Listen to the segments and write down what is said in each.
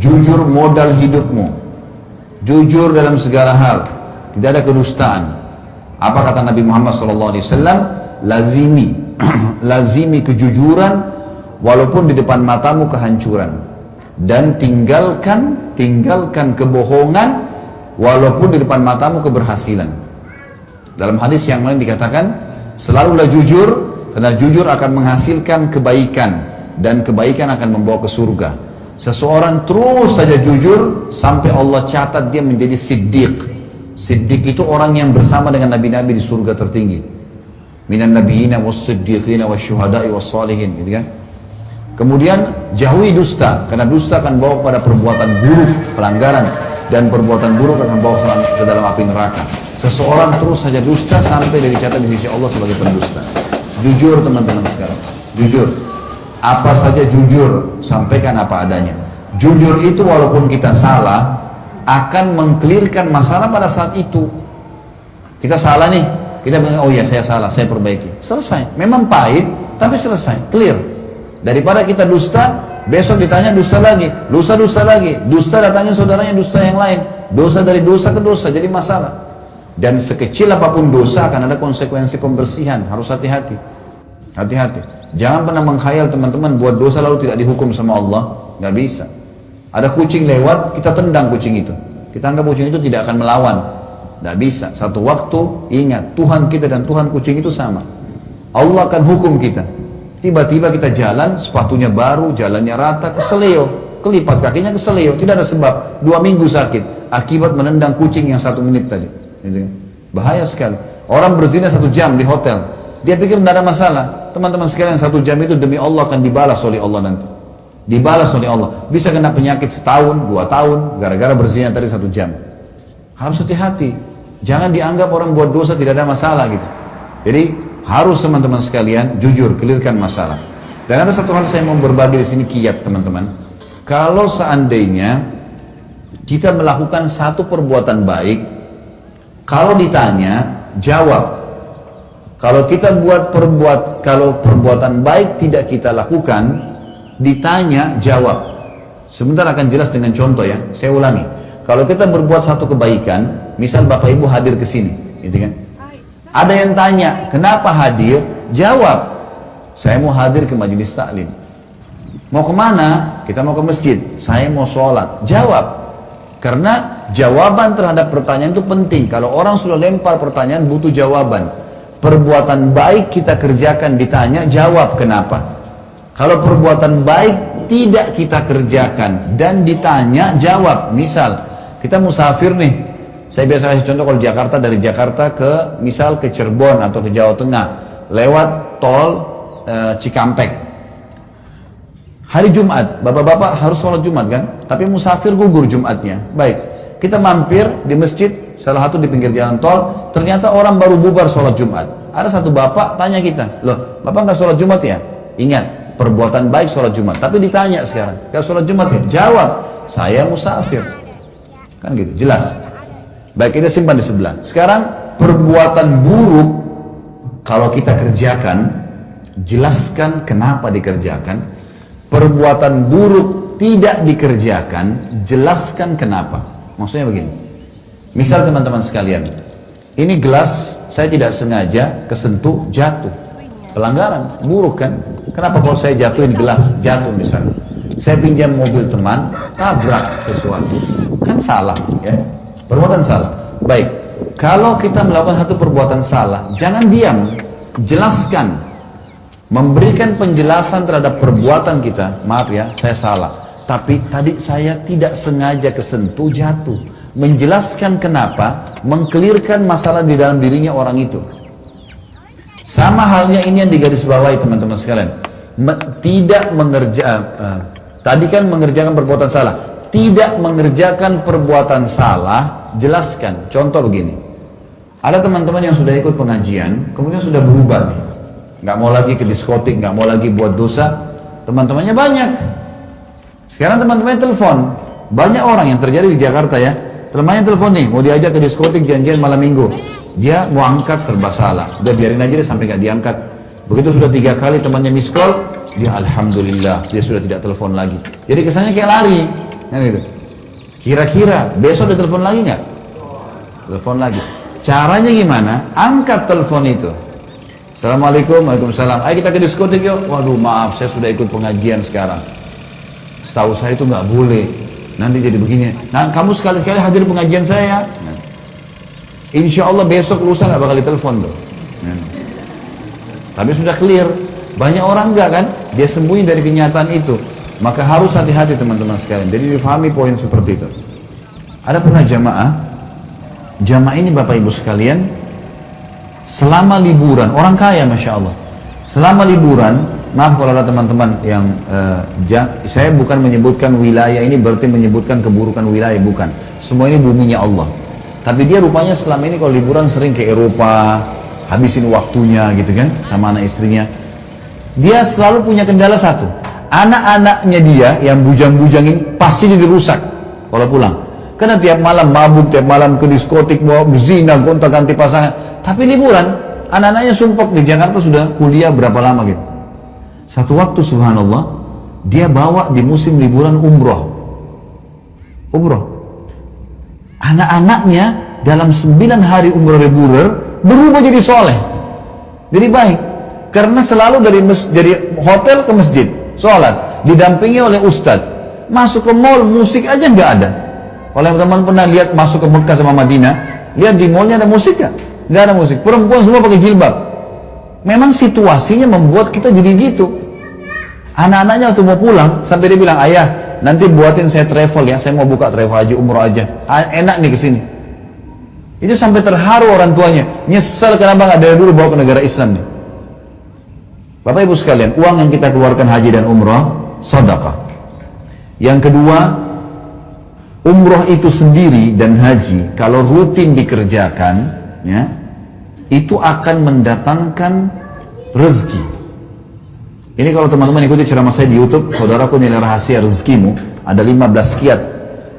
jujur modal hidupmu, jujur dalam segala hal, tidak ada kedustaan. Apa kata Nabi Muhammad SAW? Lazimi, lazimi kejujuran walaupun di depan matamu kehancuran, dan tinggalkan kebohongan walaupun di depan matamu keberhasilan. Dalam hadis yang lain dikatakan, selalulah jujur, karena jujur akan menghasilkan kebaikan, dan kebaikan akan membawa ke surga. Seseorang terus saja jujur sampai Allah catat dia menjadi siddiq. Siddiq itu orang yang bersama dengan nabi-nabi di surga tertinggi. Minan nabiyina was-siddiqina wasyuhada'i was-salihin, gitu kan? Kemudian jauhi dusta, karena dusta akan bawa pada perbuatan buruk, pelanggaran, dan perbuatan buruk akan bawa ke dalam api neraka. Seseorang terus saja dusta sampai dari dicatat di sisi Allah sebagai pendusta. Jujur teman-teman sekarang, jujur. Apa saja jujur, sampaikan apa adanya. Jujur itu walaupun kita salah, akan mengklirkan masalah pada saat itu. Kita salah nih, kita bilang, oh iya saya salah, saya perbaiki. Selesai, memang pahit, tapi selesai, clear. Daripada kita dusta, besok ditanya dusta lagi, dusta lagi, dusta datangin saudaranya dusta yang lain, dosa dari dosa ke dosa, jadi masalah. Dan sekecil apapun dosa akan ada konsekuensi pembersihan, harus hati-hati. Hati-hati. Jangan pernah mengkhayal teman-teman buat dosa lalu tidak dihukum sama Allah, nggak bisa. Ada kucing lewat, kita tendang kucing itu. Kita anggap kucing itu tidak akan melawan, nggak bisa. Satu waktu ingat Tuhan kita dan Tuhan kucing itu sama. Allah akan hukum kita. Tiba-tiba kita jalan, sepatunya baru, jalannya rata, keseleo, kelipat kakinya keseleo, tidak ada sebab. 2 minggu sakit akibat menendang kucing yang 1 menit tadi. Bahaya sekali. Orang berzina 1 jam di hotel, dia pikir tidak ada masalah. Teman-teman sekalian, 1 jam itu demi Allah akan dibalas oleh Allah nanti. Dibalas oleh Allah. Bisa kena penyakit setahun, 2 tahun, gara-gara berzina tadi 1 jam. Harus hati-hati. Jangan dianggap orang buat dosa tidak ada masalah gitu. Jadi harus teman-teman sekalian jujur, clearkan masalah. Dan ada satu hal saya mau berbagi di sini, kiat teman-teman. Kalau seandainya kita melakukan satu perbuatan baik, kalau ditanya, jawab. Kalau kita kalau perbuatan baik tidak kita lakukan, ditanya, jawab. Sebentar akan jelas dengan contoh ya. Saya ulangi. Kalau kita berbuat satu kebaikan, misal Bapak Ibu hadir ke sini, gitu kan? Ada yang tanya, kenapa hadir? Jawab, saya mau hadir ke majelis taklim. Mau kemana? Kita mau ke masjid. Saya mau sholat. Jawab. Karena jawaban terhadap pertanyaan itu penting. Kalau orang sudah lempar pertanyaan, butuh jawaban. Perbuatan baik kita kerjakan, ditanya, jawab kenapa. Kalau perbuatan baik tidak kita kerjakan dan ditanya, jawab. Misal kita musafir nih, saya biasa kasih contoh kalau Jakarta, dari Jakarta ke misal ke Cirebon atau ke Jawa Tengah lewat tol Cikampek. Hari Jumat, bapak-bapak harus sholat Jumat kan, tapi musafir gugur Jumatnya. Baik, kita mampir di masjid salah satu di pinggir jalan tol, ternyata orang baru bubar sholat Jumat. Ada satu bapak tanya kita, loh bapak nggak sholat Jumat ya? Ingat, perbuatan baik sholat Jumat, tapi ditanya sekarang, nggak sholat Jumat ya? Jawab, saya musafir. Kan gitu, jelas. Baik, kita simpan di sebelah. Sekarang perbuatan buruk kalau kita kerjakan, jelaskan kenapa dikerjakan. Perbuatan buruk tidak dikerjakan, jelaskan kenapa. Maksudnya begini. Misal teman-teman sekalian, ini gelas saya tidak sengaja kesentuh, jatuh. Pelanggaran, buruk kan? Kenapa kalau saya jatuhin gelas, jatuh misalnya. Saya pinjam mobil teman, tabrak sesuatu. Kan salah, ya? Perbuatan salah. Baik, kalau kita melakukan satu perbuatan salah, jangan diam, jelaskan. Memberikan penjelasan terhadap perbuatan kita. Maaf ya, saya salah. Tapi tadi saya tidak sengaja kesentuh, jatuh. Menjelaskan kenapa, mengkelirkan masalah di dalam dirinya orang itu. Sama halnya ini yang digarisbawahi teman-teman sekalian. Tadi kan mengerjakan perbuatan salah. Tidak mengerjakan perbuatan salah, jelaskan. Contoh begini. Ada teman-teman yang sudah ikut pengajian, kemudian sudah berubah nih. Nggak mau lagi ke diskotik, nggak mau lagi buat dosa. Teman-temannya banyak. Sekarang teman-temannya telepon. Banyak orang yang terjadi di Jakarta ya. Temannya telepon nih, mau diajak ke diskotik janjian malam minggu. Dia mau angkat serba salah. Udah biarin aja deh sampai nggak diangkat. Begitu sudah 3 kali temannya miss call, dia alhamdulillah dia sudah tidak telepon lagi. Jadi kesannya kayak lari. Kan gitu. Kira-kira besok dia telepon lagi nggak? Telepon lagi. Caranya gimana? Angkat telepon itu. Assalamualaikum, waalaikumsalam. Ayo kita ke diskotik yuk. Waduh maaf, saya sudah ikut pengajian sekarang. Setahu saya itu nggak boleh. Nanti jadi begini. Nah kamu sekali-kali hadir pengajian saya. Nah. Insya Allah besok lusa nggak bakal ditelepon tuh. Nah. Tapi sudah clear. Banyak orang enggak kan? Dia sembunyi dari kenyataan itu. Maka harus hati-hati teman-teman sekalian. Jadi difahami poin seperti itu. Ada pernah jamaah ini Bapak Ibu sekalian, selama liburan, orang kaya Masya Allah, selama liburan, maaf kalau ada teman-teman yang, saya bukan menyebutkan wilayah ini berarti menyebutkan keburukan wilayah, bukan. Semua ini buminya Allah. Tapi dia rupanya selama ini kalau liburan sering ke Eropa, habisin waktunya gitu kan, sama anak istrinya. Dia selalu punya kendala satu. Anak-anaknya dia yang bujang-bujang ini pasti jadi rusak kalau pulang. Karena tiap malam mabuk, tiap malam ke diskotik, mau berzina, gonta-ganti pasangan. Tapi liburan, anak-anaknya sumpah di Jakarta sudah kuliah berapa lama gitu. Satu waktu subhanallah, dia bawa di musim liburan umroh. Anak-anaknya dalam 9 hari umroh liburan berubah jadi soleh. Jadi baik. Karena selalu dari hotel ke masjid. Sholat, didampingi oleh ustadz. Masuk ke mall, musik aja nggak ada. Kalau teman-teman pernah lihat masuk ke Mekah sama Madinah, lihat di mallnya ada musik nggak? Nggak ada musik. Perempuan semua pakai jilbab. Memang situasinya membuat kita jadi gitu. Anak-anaknya waktu mau pulang, sampai dia bilang, ayah, nanti buatin saya travel ya, saya mau buka travel haji umroh aja. Enak nih kesini. Itu sampai terharu orang tuanya. Nyesel kenapa nggak dari dulu bawa ke negara Islam nih. Bapak Ibu sekalian, uang yang kita keluarkan haji dan umroh, sedekah. Yang kedua, umroh itu sendiri dan haji, kalau rutin dikerjakan, ya, itu akan mendatangkan rezeki. Ini kalau teman-teman ikuti ceramah saya di YouTube, saudaraku nilai rahasia rezekimu, ada 15 kiat.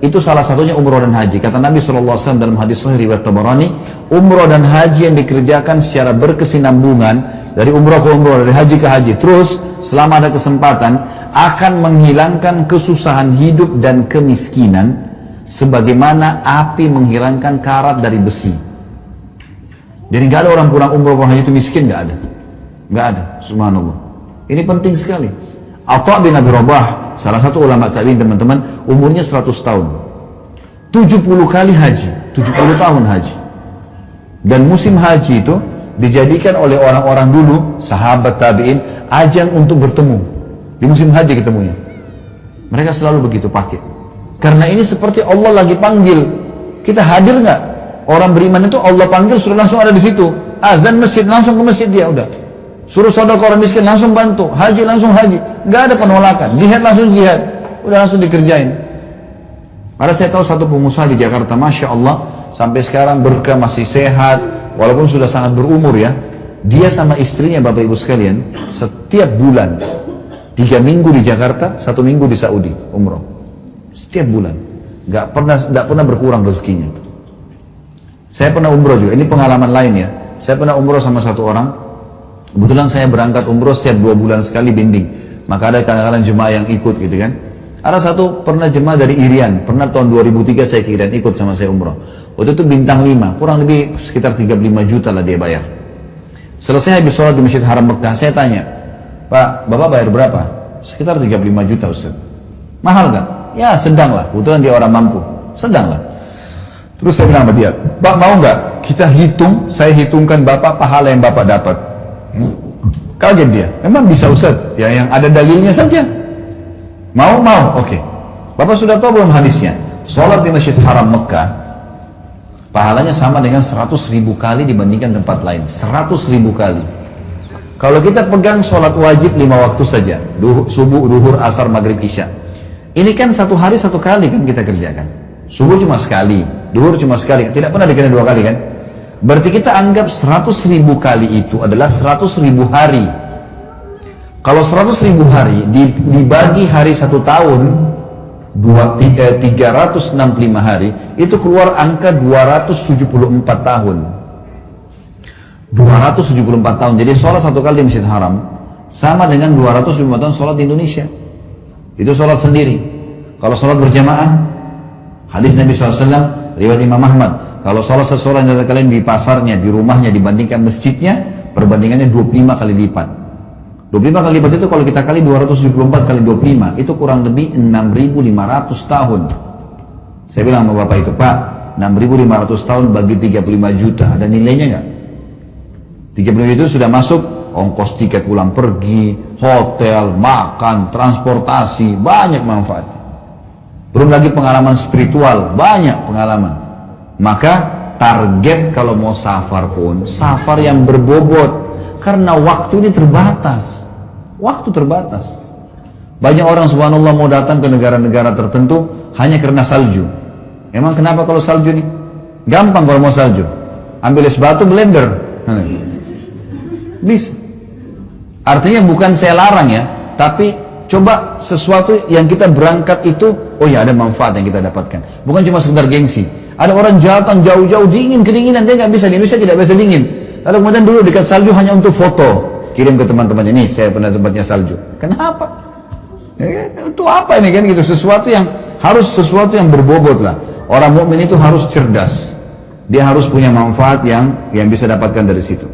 Itu salah satunya umroh dan haji. Kata Nabi SAW dalam hadis sahih riwayat Tabarani, umroh dan haji yang dikerjakan secara berkesinambungan, dari umroh ke umroh, dari haji ke haji, terus selama ada kesempatan, akan menghilangkan kesusahan hidup dan kemiskinan, sebagaimana api menghilangkan karat dari besi. Jadi nggak ada orang pulang umroh pulang haji itu miskin, nggak ada, subhanallah. Ini penting sekali. Atha bin Abi Rabah, salah satu ulama tabi'in teman-teman, umurnya 100 tahun. 70 kali haji, 70 tahun haji. Dan musim haji itu dijadikan oleh orang-orang dulu, sahabat tabi'in, ajang untuk bertemu. Di musim haji ketemunya. Mereka selalu begitu pakai. Karena ini seperti Allah lagi panggil. Kita hadir nggak? Orang beriman itu Allah panggil sudah langsung ada di situ. Azan masjid, langsung ke masjid dia udah. Suruh sedekah orang miskin, langsung bantu. Haji, langsung haji. Nggak ada penolakan. Jihad, langsung jihad. Udah langsung dikerjain. Ada saya tahu satu pengusaha di Jakarta, Masya Allah, sampai sekarang berkah masih sehat, walaupun sudah sangat berumur ya. Dia sama istrinya, Bapak Ibu sekalian, setiap bulan, 3 minggu di Jakarta, 1 minggu di Saudi, umroh. Setiap bulan. Nggak pernah berkurang rezekinya. Saya pernah umroh juga, ini pengalaman lain ya. Saya pernah umroh sama satu orang. Kebetulan saya berangkat umroh setiap 2 bulan sekali bimbing. Maka ada kadang-kadang jemaah yang ikut gitu kan. Ada satu pernah jemaah dari Irian, pernah tahun 2003 saya ke Irian ikut sama saya umroh. Waktu itu bintang 5, kurang lebih sekitar 35 juta lah dia bayar. Selesai habis sholat di Masjid Haram Mekah, saya tanya, Pak, Bapak bayar berapa? Sekitar 35 juta Ustaz. Mahal kan? Ya sedang lah, kebetulan dia orang mampu. Sedang lah. Terus saya bilang sama dia, Pak mau nggak kita hitung, saya hitungkan Bapak pahala yang Bapak dapat. Kaget dia, memang bisa Ustaz, ya yang ada dalilnya saja. Mau, oke. Bapak sudah tahu belum hadisnya? Sholat di Masjid Haram Mekah, pahalanya sama dengan 100.000 kali dibandingkan tempat lain. 100.000 kali. Kalau kita pegang sholat wajib 5 waktu saja, subuh, duhur, asar, maghrib, isya. Ini kan 1 hari 1 kali kan kita kerjakan. Subuh cuma sekali, duhur cuma sekali, tidak pernah dikerjakan 2 kali kan? Berarti kita anggap 100.000 kali itu adalah 100.000 hari. Kalau 100.000 hari dibagi hari 1 tahun, 365 hari, itu keluar angka 274 tahun. 274 tahun. Jadi sholat 1 kali di Masjid Haram sama dengan 274 tahun sholat di Indonesia. Itu sholat sendiri. Kalau sholat berjamaah, hadis Nabi SAW, riwayat Imam Ahmad, kalau sholat seseorang dari kalian di pasarnya, di rumahnya dibandingkan masjidnya, perbandingannya 25 kali lipat. 25 kali lipat itu kalau kita kali 274 kali 25, itu kurang lebih 6.500 tahun. Saya bilang sama bapak itu, Pak, 6.500 tahun bagi 35 juta, ada nilainya nggak? 35 juta itu sudah masuk ongkos tiket pulang pergi, hotel, makan, transportasi, banyak manfaat. Belum lagi pengalaman spiritual, banyak pengalaman. Maka target kalau mau safar pun, safar yang berbobot. Karena waktu ini terbatas. Waktu terbatas. Banyak orang subhanallah mau datang ke negara-negara tertentu hanya karena salju. Emang kenapa kalau salju nih? Gampang kalau mau salju. Ambil es batu, blender. Bisa. Artinya bukan saya larang ya, tapi coba sesuatu yang kita berangkat itu, oh ya ada manfaat yang kita dapatkan. Bukan cuma sekedar gengsi. Ada orang datang jauh-jauh dingin, kedinginan, dia nggak bisa, di Indonesia tidak bisa dingin. Lalu kemudian dulu dekat salju hanya untuk foto, kirim ke teman-temannya, nih saya pernah tempatnya salju. Kenapa? Itu apa ini kan gitu? Sesuatu yang berbobot lah. Orang mukmin itu harus cerdas. Dia harus punya manfaat yang bisa dapatkan dari situ.